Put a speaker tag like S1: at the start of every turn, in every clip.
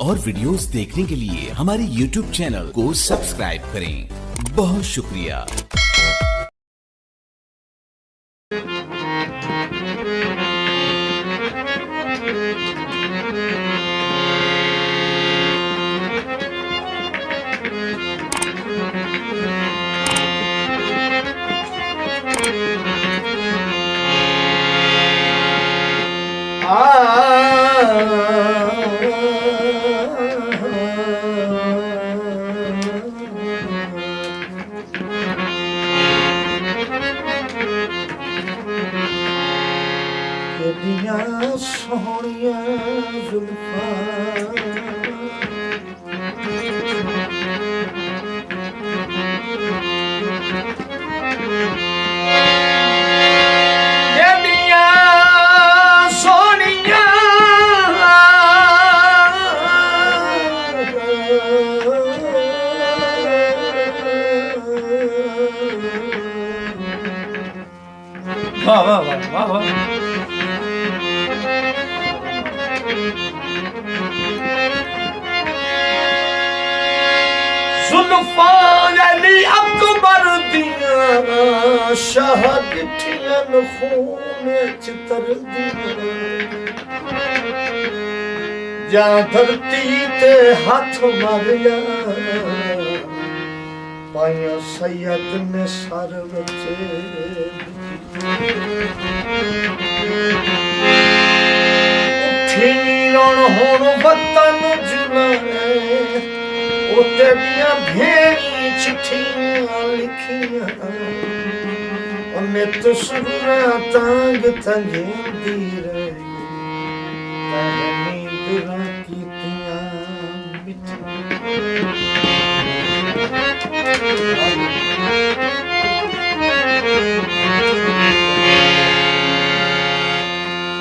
S1: और वीडियोस देखने के लिए हमारे YouTube चैनल को सब्सक्राइब करें। बहुत शुक्रिया।
S2: तेरियां सोहणियां जुल्फां तेरियां सोहणियां वाह वाह वाह वाह वाह जुल्फां अली अकबर दियां शहादतियां खून च तरदियां जा धरती ते हाथ मारिया पाया सैयद ने सर बचे उठी रोण होण वतन जुलाए ओ तेरियां भेड़ी चिट्ठियां लिखियां उन्हें तो सुना तांग तंगेंदी रही नींदरा कीतियां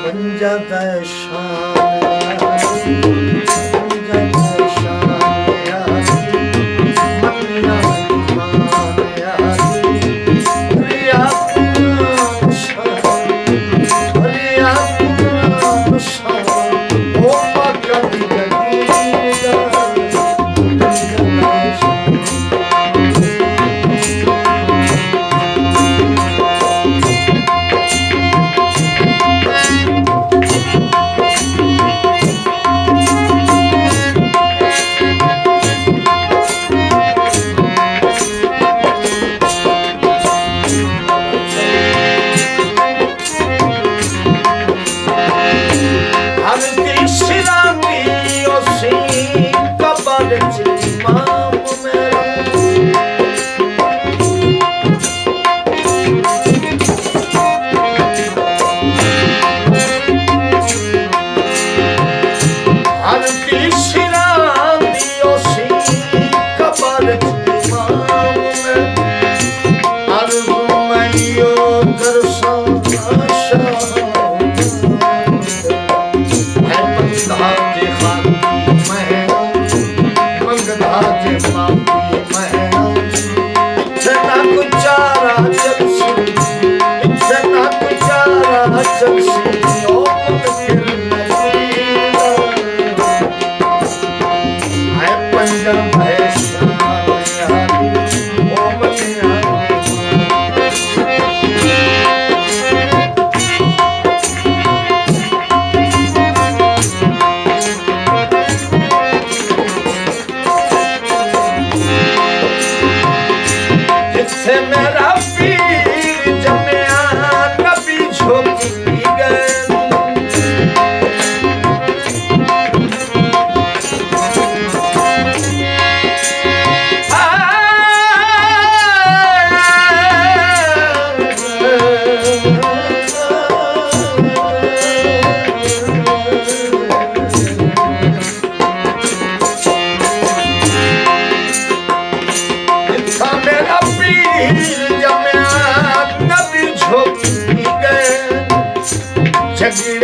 S2: पंजा दा
S3: जगी